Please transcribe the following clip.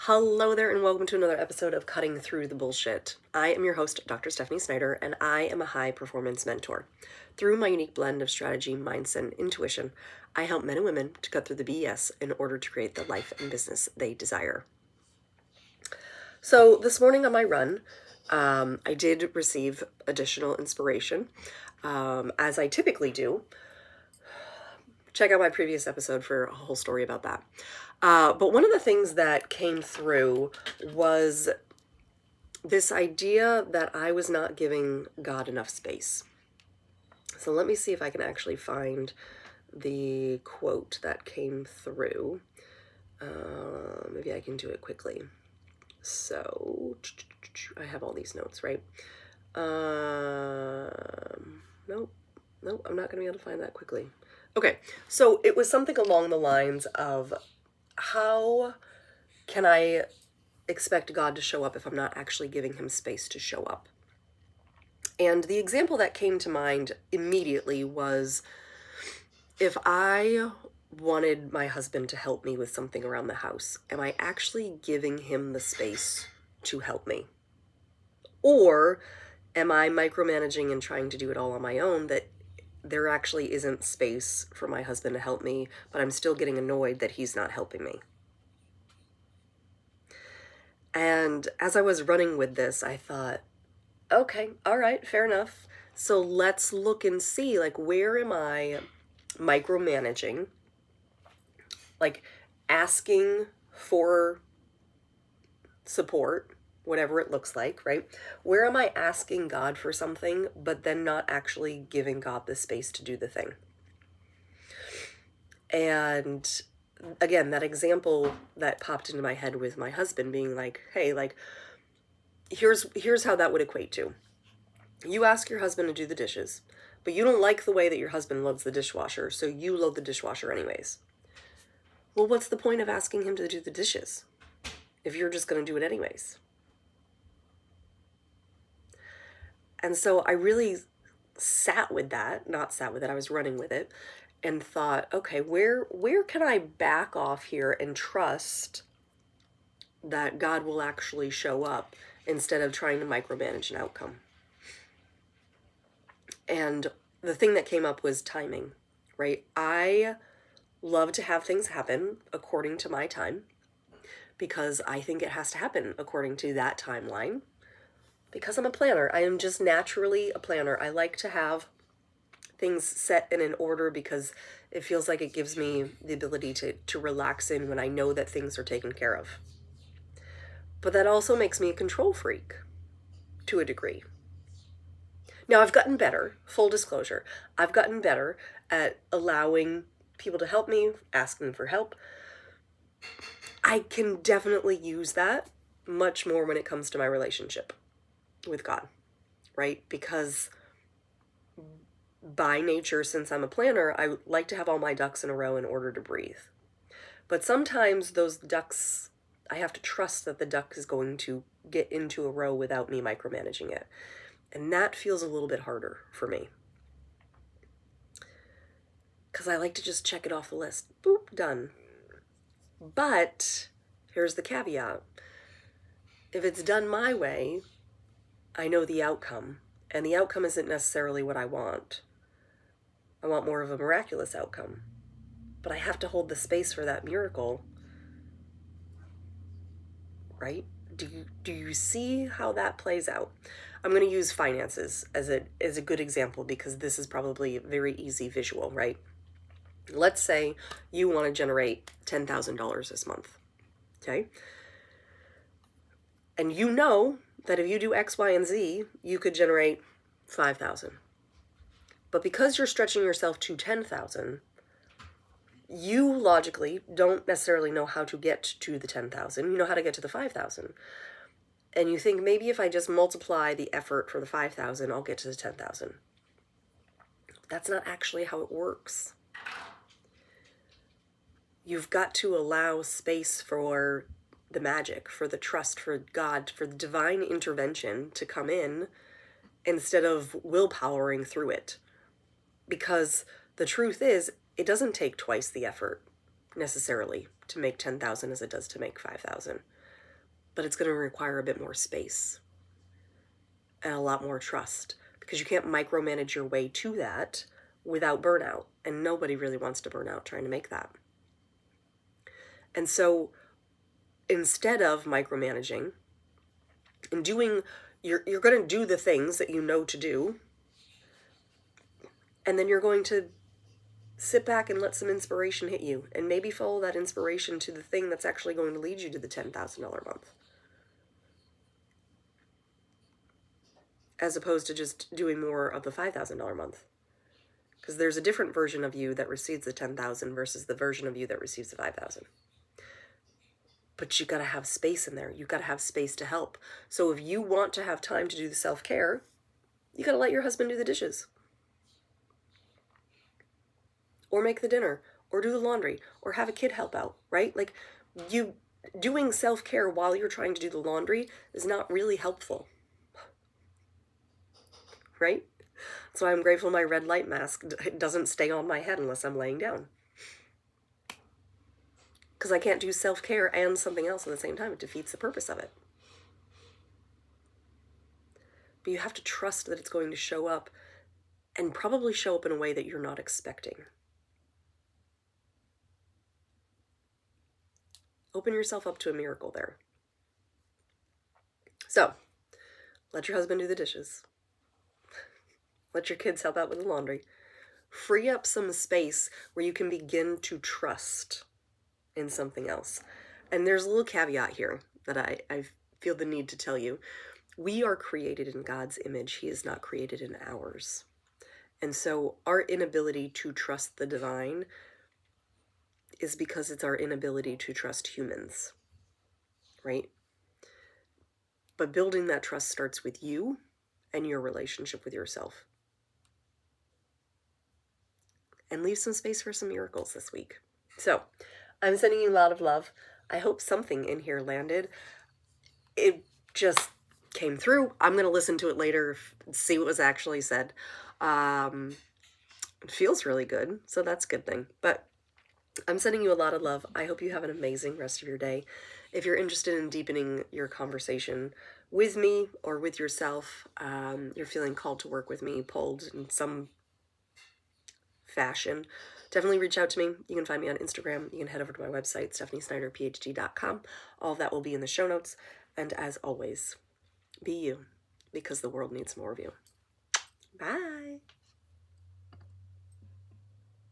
Hello there, and welcome to another episode of Cutting Through the Bullshit. I am your host, Dr. Stephanie Snyder, and I am a high performance mentor. Through my unique blend of strategy, mindset, and intuition, I help men and women to cut through the BS in order to create the life and business they desire. So this morning on my run, I did receive additional inspiration, as I typically do. Check out my previous episode for a whole story about that. But one of the things that came through was this idea that I was not giving God enough space. So let me see if I can actually find the quote that came through. Maybe I can do it quickly. So I have all these notes, right? Nope, I'm not going to be able to find that quickly. Okay, so it was something along the lines of, how can I expect God to show up if I'm not actually giving him space to show up? And the example that came to mind immediately was, if I wanted my husband to help me with something around the house, am I actually giving him the space to help me? Or am I micromanaging and trying to do it all on my own, that there actually isn't space for my husband to help me, but I'm still getting annoyed that he's not helping me? And as I was running with this, I thought, okay, all right, fair enough. So let's look and see, like, where am I micromanaging, like asking for support, whatever it looks like, right? Where am I asking God for something, but then not actually giving God the space to do the thing? And again, that example that popped into my head with my husband being like, hey, like, here's how that would equate to. You ask your husband to do the dishes, but you don't like the way that your husband loads the dishwasher, so you load the dishwasher anyways. Well, what's the point of asking him to do the dishes if you're just going to do it anyways? And so I really I was running with it and thought, okay, where can I back off here and trust that God will actually show up instead of trying to micromanage an outcome? And the thing that came up was timing, right? I love to have things happen according to my time, because I think it has to happen according to that timeline, because I'm a planner. I am just naturally a planner. I like to have things set in an order because it feels like it gives me the ability to relax in when I know that things are taken care of. But that also makes me a control freak to a degree. Now, I've gotten better, full disclosure. I've gotten better at allowing people to help me, asking for help. I can definitely use that much more when it comes to my relationship with God, right? Because by nature, since I'm a planner, I like to have all my ducks in a row in order to breathe. But sometimes those ducks, I have to trust that the duck is going to get into a row without me micromanaging it. And that feels a little bit harder for me, because I like to just check it off the list. Boop, done. But here's the caveat. If it's done my way, I know the outcome, and the outcome isn't necessarily what I want. I want more of a miraculous outcome, but I have to hold the space for that miracle, right? Do you see how that plays out? I'm going to use finances as a good example, because this is probably a very easy visual, right? Let's say you want to generate $10,000 this month, okay? And you know that if you do X, Y, and Z, you could generate 5,000. But because you're stretching yourself to 10,000, you logically don't necessarily know how to get to the 10,000. You know how to get to the 5,000. And you think, maybe if I just multiply the effort for the 5,000, I'll get to the 10,000. That's not actually how it works. You've got to allow space for the magic, for the trust, for God, for the divine intervention to come in instead of willpowering through it. Because the truth is, it doesn't take twice the effort necessarily to make 10,000 as it does to make 5,000. But it's going to require a bit more space and a lot more trust, because you can't micromanage your way to that without burnout. And nobody really wants to burn out trying to make that. And so instead of micromanaging and doing, you're going to do the things that you know to do. And then you're going to sit back and let some inspiration hit you, and maybe follow that inspiration to the thing that's actually going to lead you to the $10,000 a month, as opposed to just doing more of the $5,000 a month. Because there's a different version of you that receives the 10,000 versus the version of you that receives the 5,000. But you got to have space in there. You got to have space to help. So if you want to have time to do the self-care, you got to let your husband do the dishes, or make the dinner, or do the laundry, or have a kid help out, right? Like, you doing self-care while you're trying to do the laundry is not really helpful, right? That's why I'm grateful my red light mask doesn't stay on my head unless I'm laying down. Because I can't do self-care and something else at the same time. It defeats the purpose of it. But you have to trust that it's going to show up, and probably show up in a way that you're not expecting. Open yourself up to a miracle there. So, let your husband do the dishes. Let your kids help out with the laundry. Free up some space where you can begin to trust in something else. And there's a little caveat here that I feel the need to tell you. We are created in God's image. He is not created in ours. And so our inability to trust the divine is because it's our inability to trust humans, right? But building that trust starts with you and your relationship with yourself. And leave some space for some miracles this week. So, I'm sending you a lot of love. I hope something in here landed. It just came through. I'm going to listen to it later, see what was actually said. It feels really good, so that's a good thing. But I'm sending you a lot of love. I hope you have an amazing rest of your day. If you're interested in deepening your conversation with me or with yourself, you're feeling called to work with me, pulled in some fashion, definitely reach out to me. You can find me on Instagram. You can head over to my website, stephaniesnyderphd.com. All of that will be in the show notes. And as always, be you, because the world needs more of you. Bye.